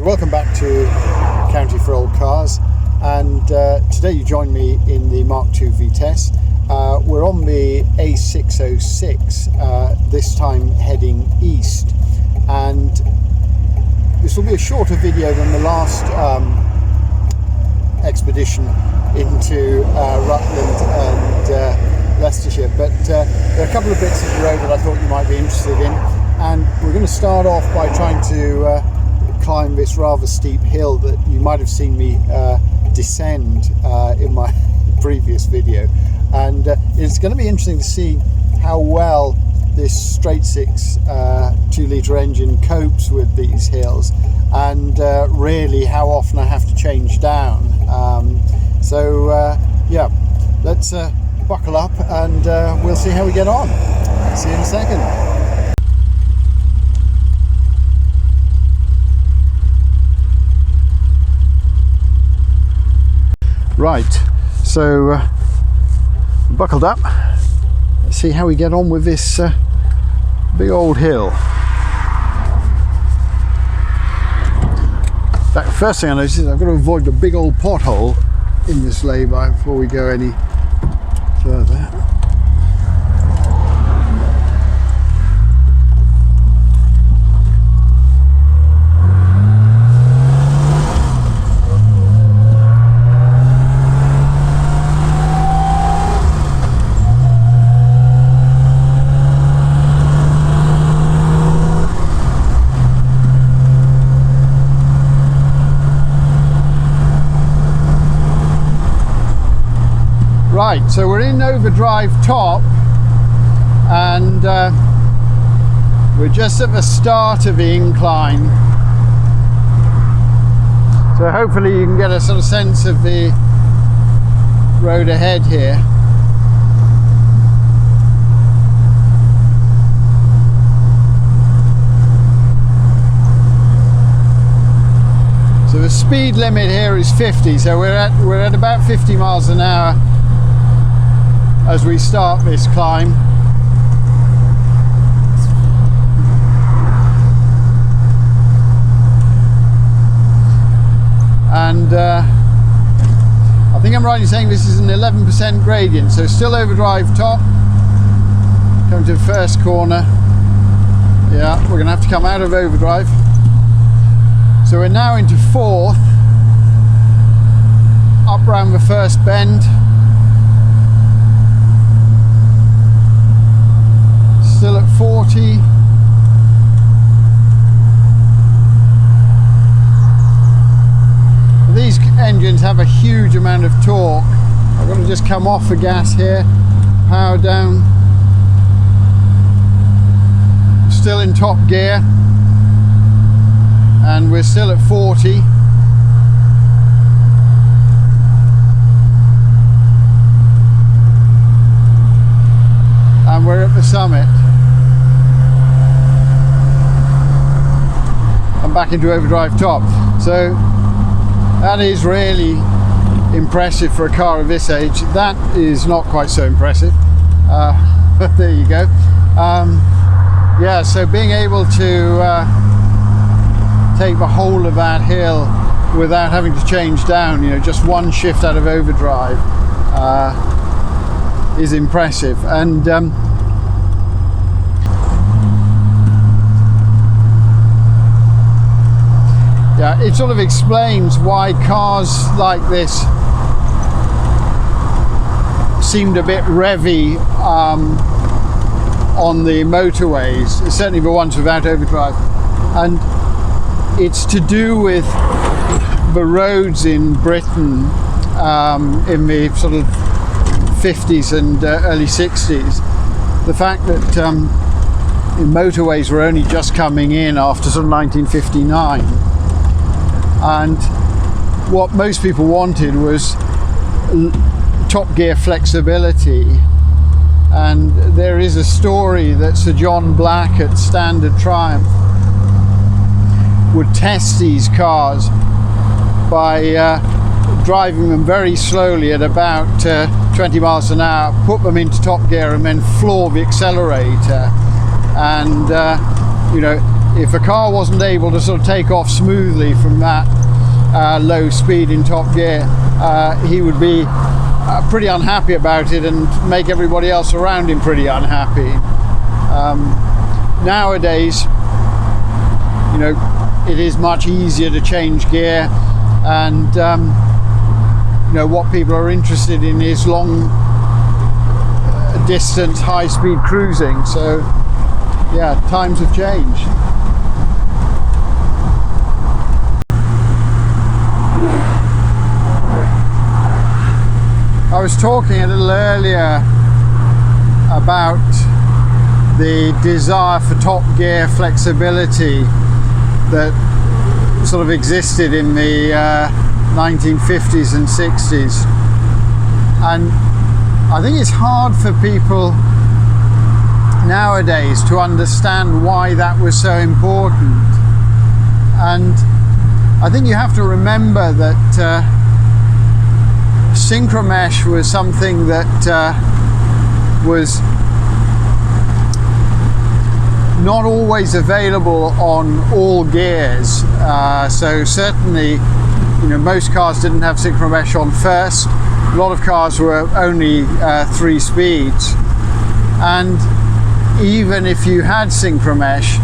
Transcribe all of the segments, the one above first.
welcome back to County for Old Cars, and today you join me in the Mark II Vitesse. We're on the A6003, this time heading east, and this will be a shorter video than the last expedition into Rutland and Leicestershire, but there are a couple of bits of the road that I thought you might be interested in, and we're going to start off by trying to climb this rather steep hill that you might have seen me descend in my previous video, and it's going to be interesting to see how well this straight six 2-litre engine copes with these hills, and really how often I have to change down. Yeah, let's buckle up and we'll see how we get on. See you in a second. Right, so buckled up. Let's see how we get on with this big old hill. The first thing I noticed is I've got to avoid the big old pothole in this lay-by before we go any further. Right, so we're in overdrive top, and we're just at the start of the incline, so hopefully you can get a sort of sense of the road ahead here. So the speed limit here is 50, so we're at about 50 miles an hour as we start this climb. And I think I'm right in saying this is an 11% gradient, so still overdrive top. Coming to the first corner. Yeah, we're gonna have to come out of overdrive. So we're now into fourth, up round the first bend. Still at 40. These engines have a huge amount of torque. I'm going to just come off the gas here, power down. Still in top gear, and we're still at 40. And we're at the summit. I'm back into overdrive top. So that is really impressive for a car of this age. That is not quite so impressive. But there you go. Yeah, so being able to take the whole of that hill without having to change down, you know, just one shift out of overdrive, is impressive. And yeah, it sort of explains why cars like this seemed a bit revvy on the motorways, certainly the ones without overdrive, and it's to do with the roads in Britain in the sort of 50s and early 60s. The fact that motorways were only just coming in after sort of 1959, and what most people wanted was top gear flexibility. And there is a story that Sir John Black at Standard Triumph would test these cars by driving them very slowly at about 20 miles an hour, put them into top gear and then floor the accelerator. And you know, if a car wasn't able to sort of take off smoothly from that low speed in top gear, he would be pretty unhappy about it and make everybody else around him pretty unhappy. Nowadays, you know, it is much easier to change gear, and you know, what people are interested in is long distance, high speed cruising. So yeah, times have changed. I was talking a little earlier about the desire for top gear flexibility that sort of existed in the 1950s and 60s, and I think it's hard for people nowadays to understand why that was so important. And I think you have to remember that Synchromesh was something that was not always available on all gears. So certainly, you know, most cars didn't have Synchromesh on first. A lot of cars were only 3 speeds, and even if you had Synchromesh,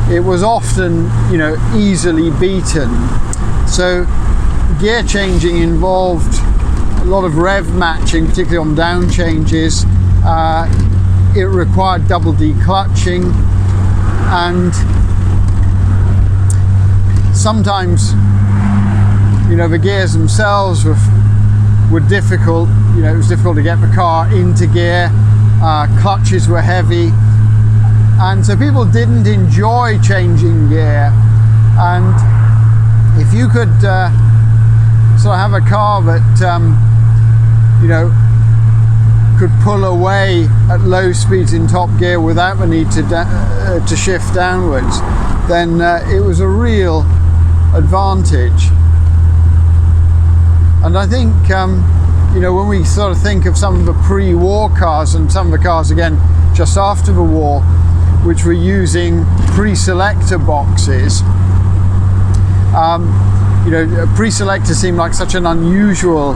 it was often, you know, easily beaten. So gear changing involved a lot of rev matching, particularly on down changes. It required double declutching, and sometimes, you know, the gears themselves were difficult. You know, it was difficult to get the car into gear. Clutches were heavy, and so people didn't enjoy changing gear. And if you could sort of have a car that you know, could pull away at low speeds in top gear without the need to shift downwards, then it was a real advantage. And I think, you know, when we sort of think of some of the pre-war cars and some of the cars again just after the war, which were using pre-selector boxes, you know, pre-selectors seem like such an unusual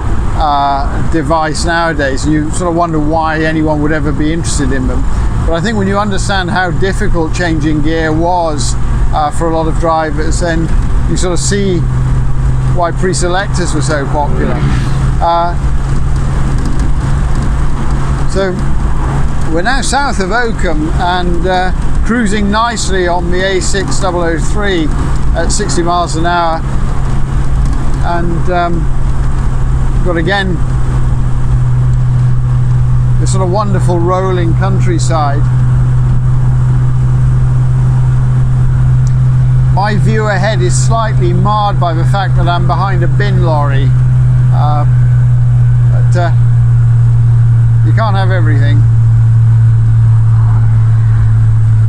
device nowadays, and you sort of wonder why anyone would ever be interested in them. But I think when you understand how difficult changing gear was for a lot of drivers, then you sort of see why pre-selectors were so popular. So we're now south of Oakham and cruising nicely on the A6003 at 60 miles an hour, and got again this sort of wonderful rolling countryside. My view ahead is slightly marred by the fact that I'm behind a bin lorry, but you can't have everything.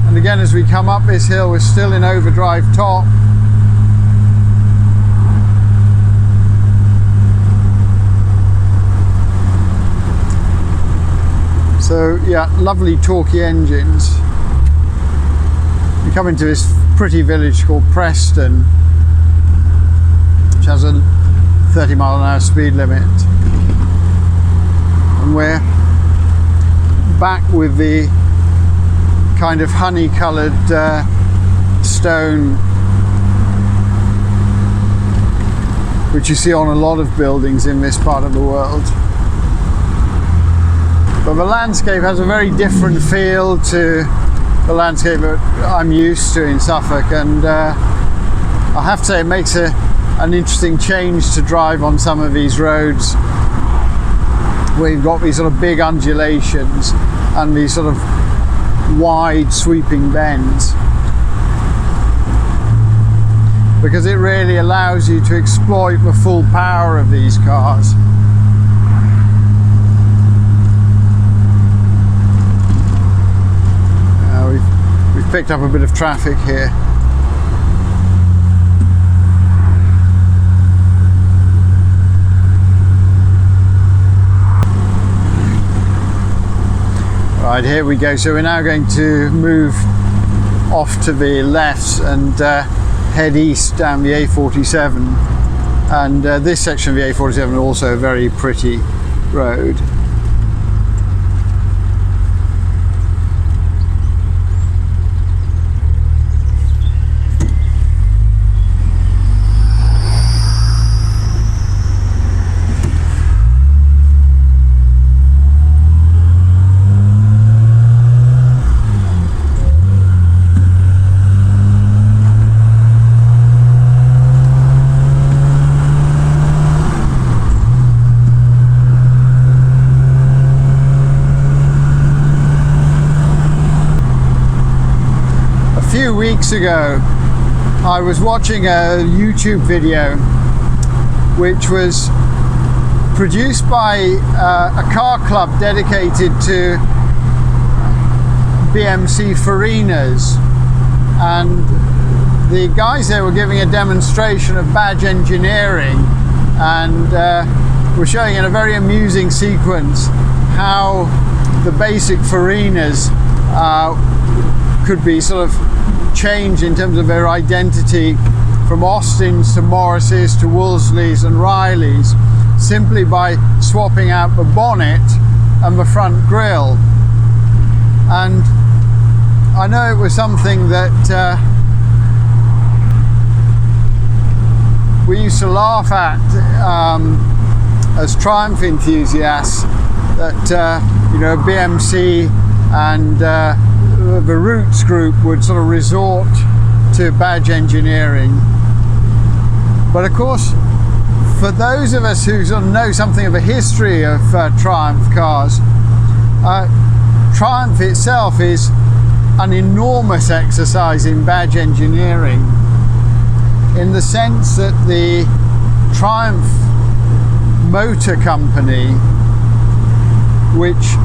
And again, as we come up this hill, we're still in overdrive top. So yeah, lovely torquey engines. We come into this pretty village called Preston, which has a 30 mile an hour speed limit. And we're back with the kind of honey coloured stone which you see on a lot of buildings in this part of the world. But the landscape has a very different feel to the landscape that I'm used to in Suffolk, and I have to say it makes an interesting change to drive on some of these roads where you've got these sort of big undulations and these sort of wide sweeping bends, because it really allows you to exploit the full power of these cars. We've picked up a bit of traffic here. Right, here we go. So we're now going to move off to the left and head east down the A47. And this section of the A47 also a very pretty road. Weeks ago I was watching a YouTube video which was produced by a car club dedicated to BMC Farinas, and the guys there were giving a demonstration of badge engineering, and were showing in a very amusing sequence how the basic Farinas could be sort of changed in terms of their identity from Austins to Morrises to Wolseleys and Rileys simply by swapping out the bonnet and the front grille. And I know it was something that we used to laugh at as Triumph enthusiasts, that you know, BMC and the Roots group would sort of resort to badge engineering. But of course, for those of us who sort of know something of a history of Triumph cars, Triumph itself is an enormous exercise in badge engineering, in the sense that the Triumph Motor Company, which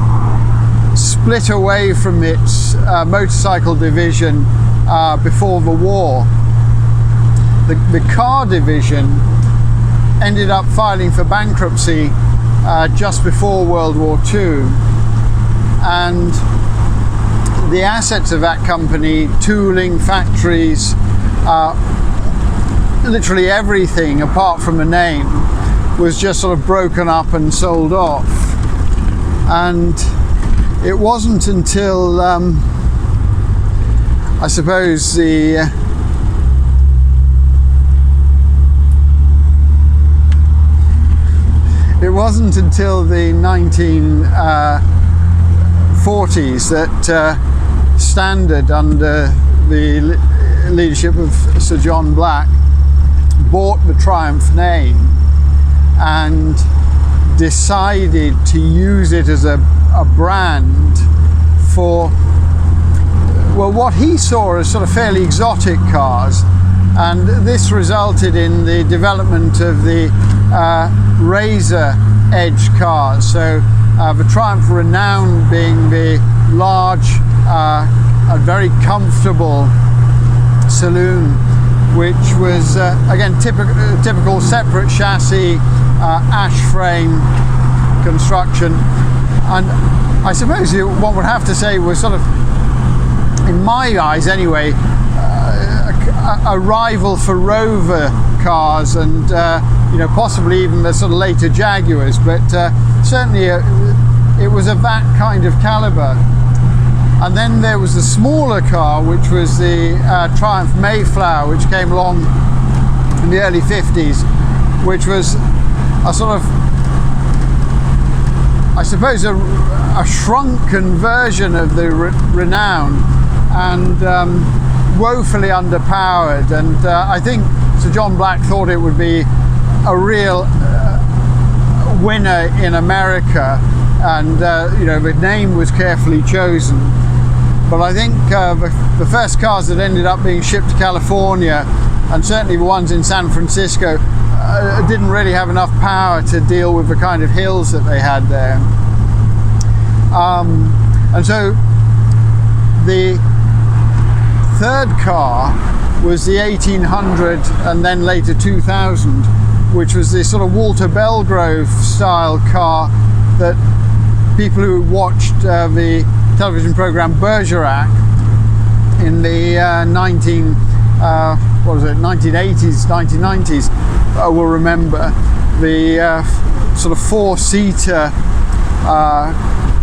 split away from its motorcycle division before the war, the car division ended up filing for bankruptcy just before World War II, and the assets of that company, tooling, factories, literally everything apart from a name, was just sort of broken up and sold off. And it wasn't until I suppose the it wasn't until the 1940s that Standard, under the leadership of Sir John Black, bought the Triumph name and decided to use it as a brand for, well, what he saw as sort of fairly exotic cars. And this resulted in the development of the razor edge cars. So the Triumph Renown being the large a very comfortable saloon, which was again typical separate chassis, ash frame construction, and I suppose one would have to say was sort of, in my eyes anyway, a rival for Rover cars, and you know, possibly even the sort of later Jaguars, but certainly it was of that kind of caliber. And then there was the smaller car, which was the Triumph Mayflower, which came along in the early 50s, which was a sort of, I suppose, a shrunken version of the Renown, and woefully underpowered. And I think Sir John Black thought it would be a real winner in America, and you know, the name was carefully chosen. But I think the first cars that ended up being shipped to California, and certainly the ones in San Francisco, didn't really have enough power to deal with the kind of hills that they had there. And so the third car was the 1800 and then later 2000, which was this sort of Walter Belgrove style car that people who watched the television program Bergerac in in the 1980s, 1990s will remember the sort of four-seater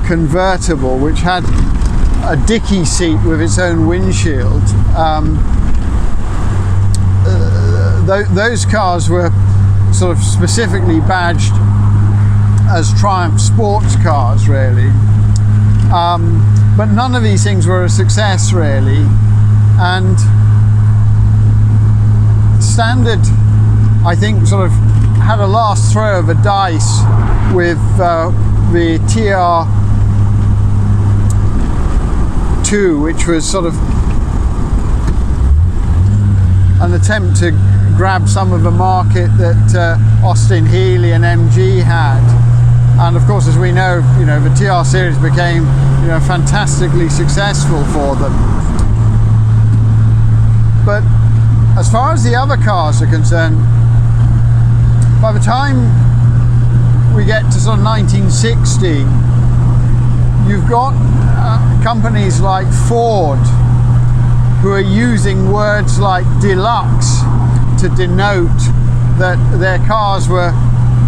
convertible, which had a dicky seat with its own windshield. Those cars were sort of specifically badged as Triumph sports cars, really. But none of these things were a success, really. And Standard, I think, sort of had a last throw of a dice with the TR2, which was sort of an attempt to grab some of the market that Austin Healey and MG had. And of course, as we know, the TR series became, fantastically successful for them. But as far as the other cars are concerned, by the time we get to sort of 1960, you've got companies like Ford who are using words like deluxe to denote that their cars were,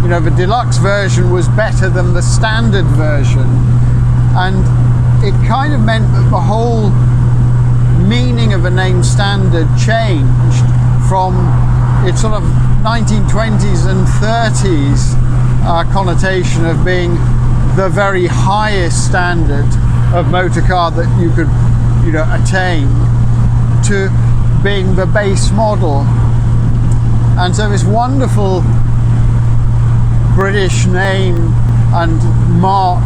the deluxe version was better than the standard version. And it kind of meant that the whole meaning of the name Standard changed from its sort of 1920s and 30s connotation of being the very highest standard of motor car that you could, attain, to being the base model. And so this wonderful British name and mark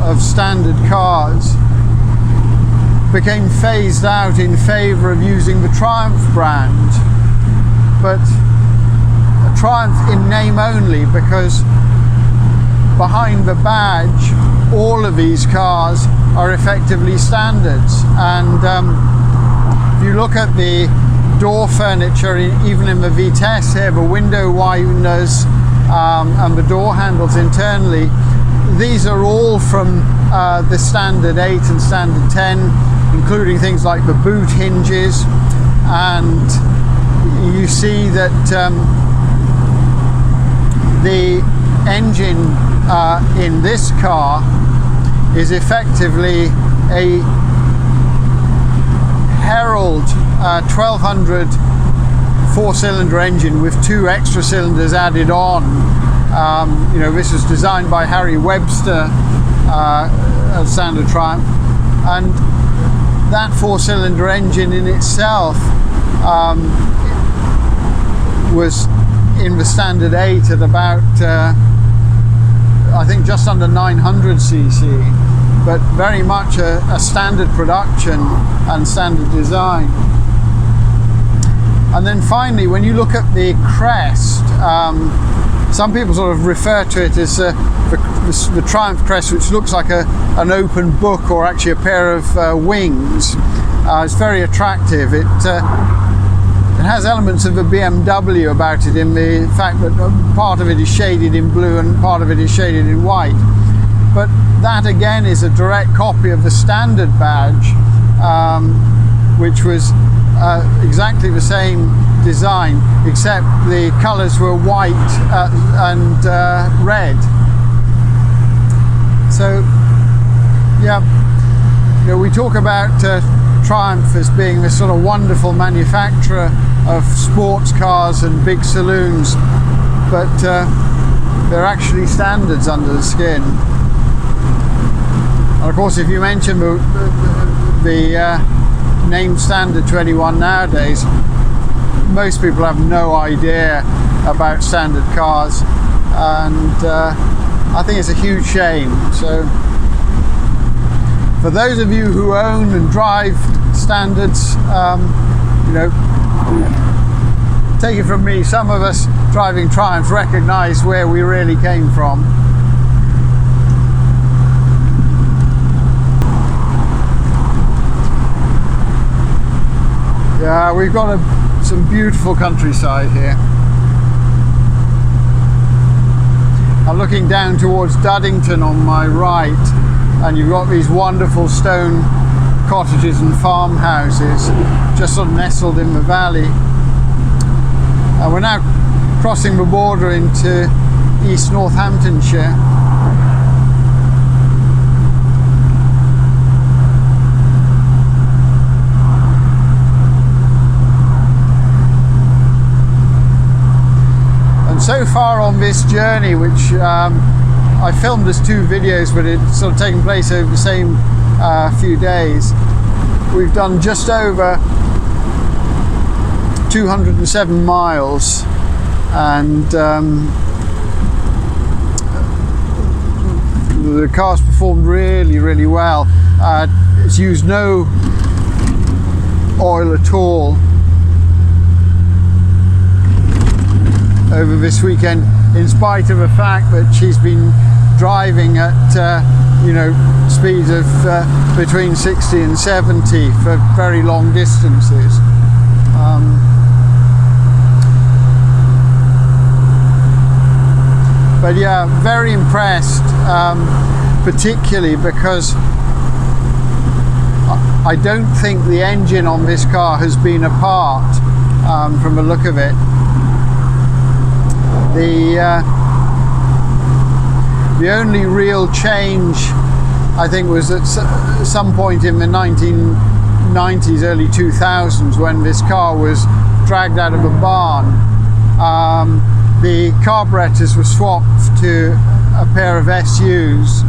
of standard cars became phased out in favour of using the Triumph brand, but a Triumph in name only, because behind the badge all of these cars are effectively standards. And if you look at the door furniture, even in the Vitesse here, the window wideners and the door handles internally, these are all from the Standard 8 and Standard 10, including things like the boot hinges. And you see that the engine in this car is effectively a Herald 1200 four-cylinder engine with 2 extra cylinders added on. This was designed by Harry Webster at Standard Triumph, and that four-cylinder engine in itself was in the Standard 8 at about I think just under 900cc, but very much a standard production and standard design. And then finally, when you look at the crest, some people sort of refer to it as the Triumph crest, which looks like an open book or actually a pair of wings. It's very attractive. It has elements of a BMW about it, in the fact that part of it is shaded in blue and part of it is shaded in white. But that again is a direct copy of the standard badge, which was exactly the same design, except the colours were white and red. So yeah, we talk about Triumph as being this sort of wonderful manufacturer of sports cars and big saloons, but they're actually standards under the skin. And of course, if you mention the name Standard to anyone nowadays, most people have no idea about standard cars, and I think it's a huge shame. So for those of you who own and drive standards, take it from me, some of us driving Triumphs recognise where we really came from. Yeah, we've got some beautiful countryside here. I'm looking down towards Duddington on my right, and you've got these wonderful stone cottages and farmhouses just sort of nestled in the valley. We're now crossing the border into East Northamptonshire. And so far on this journey, which I filmed as 2 videos, but it's sort of taken place over the same few days, we've done just over 207 miles, and the car's performed really well. It's used no oil at all over this weekend, in spite of the fact that she's been driving at you know, speeds of between 60 and 70 for very long distances. But yeah, very impressed, particularly because I don't think the engine on this car has been apart from the look of it. The only real change, I think, was at some point in the 1990s, early 2000s, when this car was dragged out of a barn. The carburetors were swapped to a pair of SUs,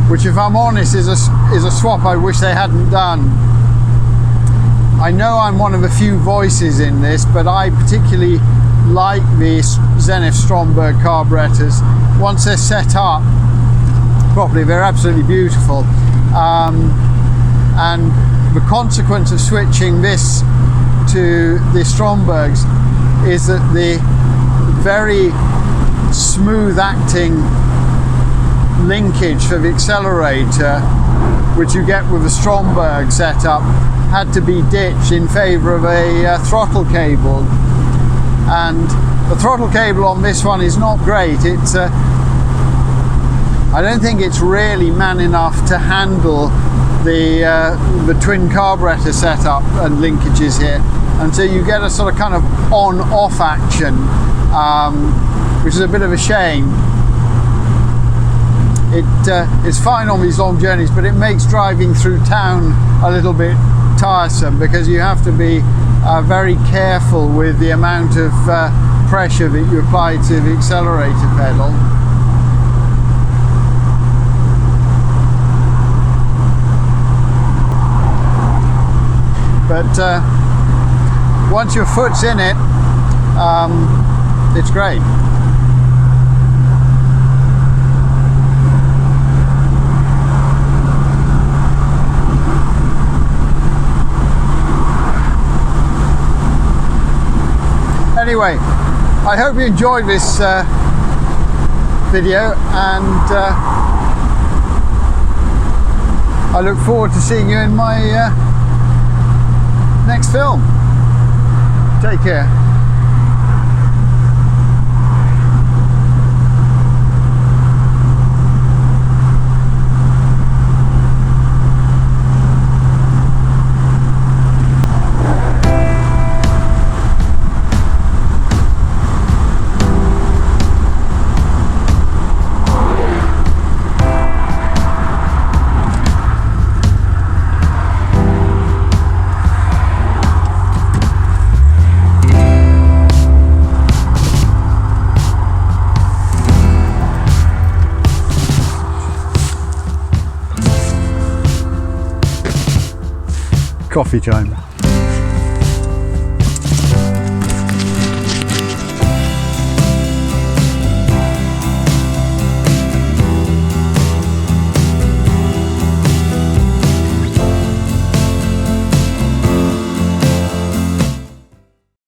which, if I'm honest, is a swap I wish they hadn't done. I know I'm one of the few voices in this, but I particularly like the Zenith Stromberg carburetors. Once they're set up properly, they're absolutely beautiful. And the consequence of switching this to the Strombergs is that the very smooth acting linkage for the accelerator, which you get with the Stromberg setup, had to be ditched in favour of a throttle cable. And the throttle cable on this one is not great. It's I don't think it's really man enough to handle the twin carburetor setup and linkages here, and so you get a sort of kind of on-off action, which is a bit of a shame. It's fine on these long journeys, but it makes driving through town a little bit tiresome, because you have to be very careful with the amount of pressure that you apply to the accelerator pedal. But once your foot's in it, it's great. Anyway, I hope you enjoyed this video, and I look forward to seeing you in my next film. Take care. Coffee time.